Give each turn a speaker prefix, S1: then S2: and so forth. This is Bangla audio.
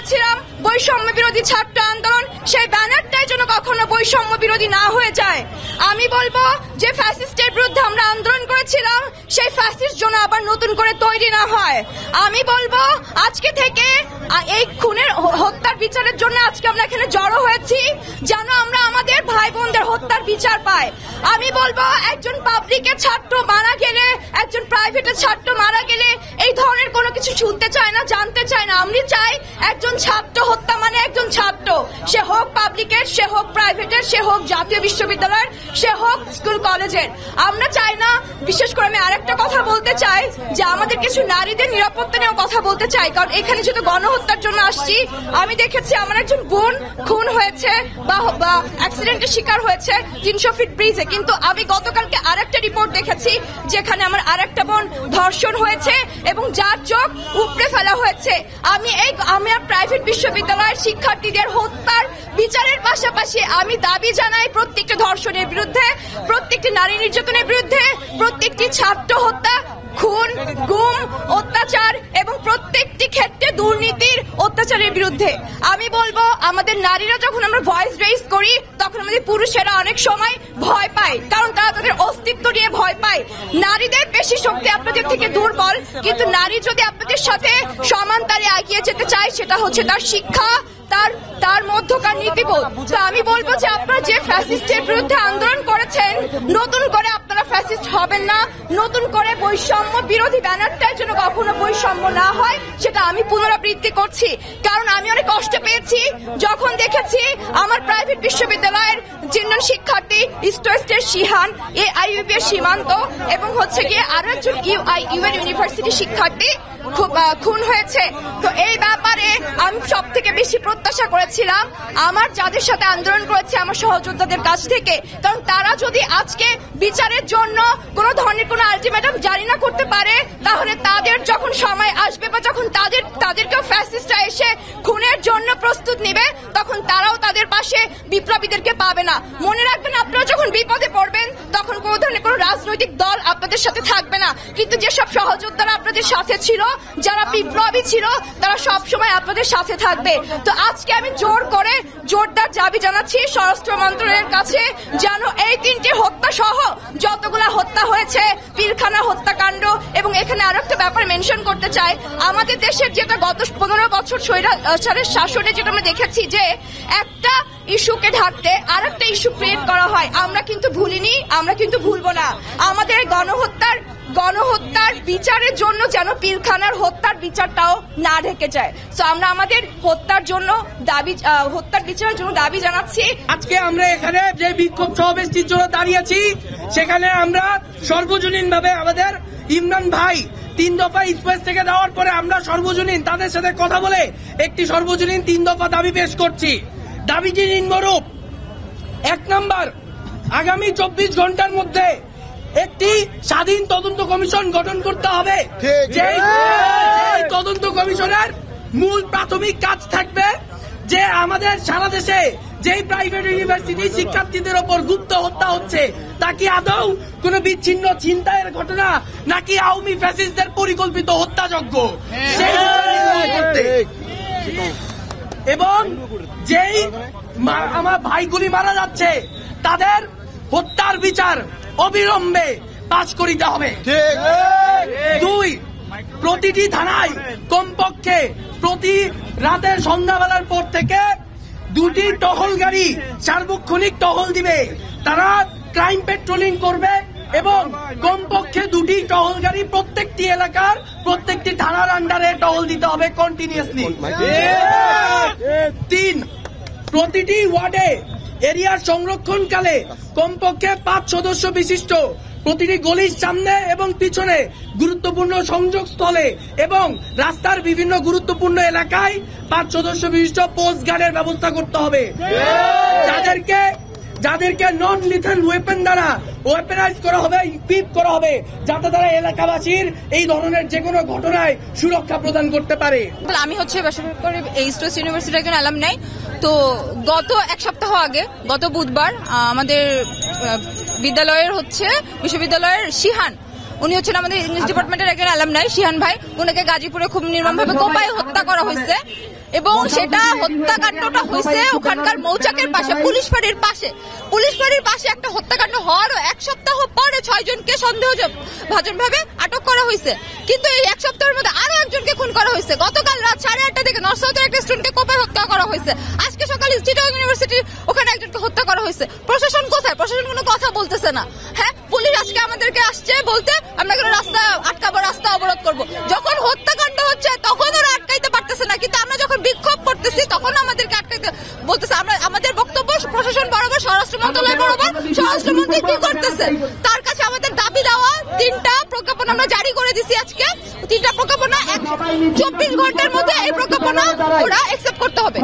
S1: করেছিলাম বৈষম্য বিরোধী ছাত্র আন্দোলন, সেই ব্যানারটাই যেন কখনো বৈষম্য বিরোধী না হয়ে যায়। আমি বলবো যে ফ্যাসিস্টের বিরুদ্ধে আমরা আন্দোলন করেছিলাম, সেই ফ্যাসিস্ট যেন আবার নতুন করে তৈরি না হয়। আমি বলবো আজকে থেকে এই খুনের হত্যার বিচারের জন্য আজকে আমরা এখানে জড়ো হয়েছি, যেন আমরা আমাদের ভাই বোনদের হত্যার বিচার পাই। আমি বলবো একজন পাবলিকের ছাত্র মারা গেলে, একজন প্রাইভেটের ছাত্র মারা গেলে এই ধরনের কোনো কিছু শুনতে চায় না, জানতে চায় না। আমি চাই একজন ছাত্র হত্যা মানে একজন ছাত্র, সে হোক পাবলিকের, সে হোক প্রাইভেটের, সে হোক জাতীয় বিশ্ববিদ্যালয়ের, সে হোক স্কুল কলেজের। আমরা চাই না, বিশেষ করে আমি আরেকটা কথা বলতে চাই যে আমাদের কিছু নারীদের নিরাপত্তা নিয়েও কথা বলতে চাই, কারণ এখানে যেহেতু গণহত্যার জন্য আসছি। আমি দেখেছি আমার একজন বোন খুন হয়েছে বা অ্যাক্সিডেন্টের শিকার হয়েছে 300 ফিট ব্রিজে, কিন্তু আমি গতকালকে আরেকটা রিপোর্ট দেখেছি যেখানে আমার আরেকটা বোন ধর্ষণ হয়েছে এবং যার চোখ উপড়ে ফেলা হয়েছে। আমার প্রাইভেট বিশ্ববিদ্যালয়ের শিক্ষার্থীদের হত্যার বিচারের পাশাপাশি আমি দাবি জানাই প্রত্যেকটা ধর্ষণের বিরুদ্ধে, প্রত্যেকটি নারী নির্যাতনের বিরুদ্ধে, প্রত্যেকটি ছাত্র হত্যা, খুন, গুম, অত্যাচার এবং প্রত্যেকটি ক্ষেত্রে দুর্নীতির অত্যাচারের বিরুদ্ধে। আমি বলবো আমাদের নারীরা যখন আমরা ভয়েস রেইজ করি তখন আমাদের পুরুষেরা অনেক সময় ভয় পায়, কারণ তারা তাদের অস্তিত্ব নিয়ে ভয় পায়। নারীদের বেশি শক্তি আপনাদের থেকে দুর্বল, কিন্তু নারী যদি আপনাদের সাথে সমান তারে এগিয়ে যেতে চায় সেটা হচ্ছে তার শিক্ষা, তার মধ্যকার নীতিবোধ। তো আমি বলবো যে আপনারা যে ফ্যাসিস্টের বিরুদ্ধে আন্দোলন করেছেন, নতুন করে আপনারা ফ্যাসিস্ট হবেন না। নতুন করে বৈষম্য বিরোধী ব্যানারটাই যেন কখনো বৈষম্য না হয় সেটা আমি পুনরাবৃত্তি করছি, কারণ আমি অনেক কষ্ট পেয়েছি যখন দেখেছি আমার প্রাইভেট বিশ্ববিদ্যালয়ের 3 জন শিক্ষার্থী, ইস্ট ওয়েস্টের শিহান, AIUB এর সীমান্ত এবং হচ্ছে গিয়ে আরো একজন UIUN ইউনিভার্সিটি শিক্ষার্থী খুন হয়েছে। তো এই ব্যাপারে আমি সব থেকে বেশি প্রত্যাশা করেছিলাম আমার যাদের সাথে আন্দোলন করেছে আমার সহযোদ্ধাদের কাছ থেকে, কারণ তারা যদি আজকে বিচারের জন্য কোন ধরনের কোন আলটিমেটাম জারি না করতে পারে, তাহলে তাদের যখন সময় আসবে বা যখন তাদেরকেও ফ্যাসিস্টরা এসে খুনের জন্য প্রস্তুত নেবে, তখন তারাও তাদের পাশে বিপ্লবীদেরকে পাবে না। মনে রাখবেন, আপনারা যখন বিপদে পড়বেন তখন কোন ধরনের কোন রাজনৈতিক দল আপনাদের সাথে থাকবে না, কিন্তু যেসব সহযোদ্ধারা আপনাদের সাথে ছিল, যারা বিপ্লবী ছিল, তারা সব সময় আপনাদের সাথে থাকবে। তো আজকে আমি জোরদার দাবি জানাচ্ছি স্বরাষ্ট্র মন্ত্রণালয়ের কাছে, যেন এই 3টি হত্যা সহ যতগুলা হত্যা হয়েছে, পিলখানা হত্যাকাণ্ড, এবং এখানে আরো একটা ব্যাপার মেনশন করতে চাই, আমাদের দেশের যেটা গত 15 বছর স্বৈরাচারের শাসনে যেটা আমরা দেখেছি যে একটা ইস্যুকে ঢাকতে আর একটা ইস্যু ক্রিয়েট করা হয়। আমরা কিন্তু ভুলিনি, আমরা কিন্তু ভুলবো না। আমাদের গণহত্যার বিচারের জন্য যেন পিলখানার হত্যার বিচারটাও না ঢেকে যায়। তো আমরা আমাদের হত্যার বিচারের জন্য দাবি জানাচ্ছি।
S2: আজকে আমরা এখানে যে বিক্ষোভ সমাবেশটির জন্য দাঁড়িয়েছি, সেখানে আমরা সর্বজনীন ভাবে আমাদের ইমরান ভাই 3 দফা স্পেস থেকে দেওয়ার পরে আমরা সর্বজনীন তাদের সাথে কথা বলে একটি সর্বজনীন 3 দফা দাবি পেশ করছি। দাবিটি নিম্নরূপ: 1 নম্বর, আগামী 24 ঘন্টার মধ্যে একটি স্বাধীন তদন্ত কমিশন গঠন করতে হবে। যে তদন্ত কমিশনের মূল প্রাথমিক কাজ থাকবে যে আমাদের সারা দেশে যেই প্রাইভেট ইউনিভার্সিটি শিক্ষার্থীদের ওপর গুপ্ত হত্যা হচ্ছে, তা কি আদৌ কোনো বিচ্ছিন্ন ছিনতাইয়ের ঘটনা নাকি আওয়ামী ফ্যাসিস্টদের পরিকল্পিত হত্যাযজ্ঞ, এবং যেই আমার ভাইগুলি মারা যাচ্ছে তাদের হত্যার বিচার অবিলম্বে পাশ করিতে হবে। 2, প্রতিটি থানায় কমপক্ষে প্রতি রাতের সন্ধ্যাবেলার পর থেকে 2টি টহল গাড়ি সার্বক্ষণিক টহল দিবে। তারা ক্রাইম পেট্রোলিং করবে এবং কমপক্ষে 2টি টহল গাড়ি প্রত্যেকটি এলাকার প্রত্যেকটি থানার আন্ডারে টহল দিতে হবে কন্টিনিউয়াসলি। 3, প্রতিটি ওয়ার্ডে এরিয়ার সংরক্ষণকালে কমপক্ষে 5 সদস্য বিশিষ্ট প্রতিটি গলির সামনে এবং পিছনে গুরুত্বপূর্ণ সংযোগস্থলে এবং রাস্তার বিভিন্ন গুরুত্বপূর্ণ এলাকায় 5 সদস্য বিশিষ্ট পোস্ট গার্ডের ব্যবস্থা করতে হবে, যাদেরকে নন লিথাল ওয়েপন দ্বারা ওয়েপেনাইজ করা হবে, ইকুইপ করা হবে, যাতে তারা এলাকাবাসীর এই ধরনের যে কোনো ঘটনায় সুরক্ষা প্রদান করতে পারে।
S1: আমি হচ্ছে বেসরকারি ইস্ট ওয়েস্ট ইউনিভার্সিটির একজন অ্যালামনাই। তো গত 1 সপ্তাহ আগে, গত বুধবার আমাদের বিশ্ববিদ্যালয়ের শিহান উনি হচ্ছেন আমাদের ইংলিশ ডিপার্টমেন্টের একজন অ্যালামনাই শিহান ভাই। উনাকে গাজীপুরে খুব নির্মমভাবে কোপায় হত্যা করা হয়েছে এবং সেটা হত্যাকাণ্ডটা হয়েছে ওখানকার মৌচাকের পাশে, পুলিশ ফাঁড়ির পাশে একটা হত্যাকাণ্ড হওয়ারও 1 সপ্তাহ পরে 6 জনকে সন্দেহভাজন ভাবে আটক করা হয়েছে। কিন্তু এই 1 সপ্তাহের মধ্যে আরো একজনকে খুন করা হয়েছে। গতকাল রাত 8:30 থেকে নর্থ সাউথের একটা স্টুডেন্টকে কোপায় হত্যা করা হয়েছে। আজকে সকালে চিটাগং ইউনিভার্সিটির ওখানে একজনকে হত্যা করা হয়েছে। প্রশাসন কোথায়? প্রশাসন কোনো কথা বলতেছে না। হ্যাঁ, পুলিশ আজকে আমাদেরকে আসছে বলতে আমরা কোনো রাস্তা আটকাবো, রাস্তা অবরোধ করবো। যখন হত্যাকাণ্ড হচ্ছে তখন ওরা আটকাইতে পারতেছে না, কিন্তু আমরা যখন বিক্ষোভ করতেছি তখন আমাদেরকে আটকাইতে বলতেছে। আমাদের বক্তব্য প্রশাসন বরাবর, স্বরাষ্ট্র মন্ত্রণালয় বরাবর, স্বরাষ্ট্রমন্ত্রী কি করতেছে তার কাছে আমাদের দাবি দেওয়া 3টা প্রজ্ঞাপন আমরা জারি করে দিছি। আজকে 3টা প্রজ্ঞাপন 24 ঘন্টার মধ্যে এই প্রজ্ঞাপন ওরা অ্যাকসেপ্ট করতে হবে।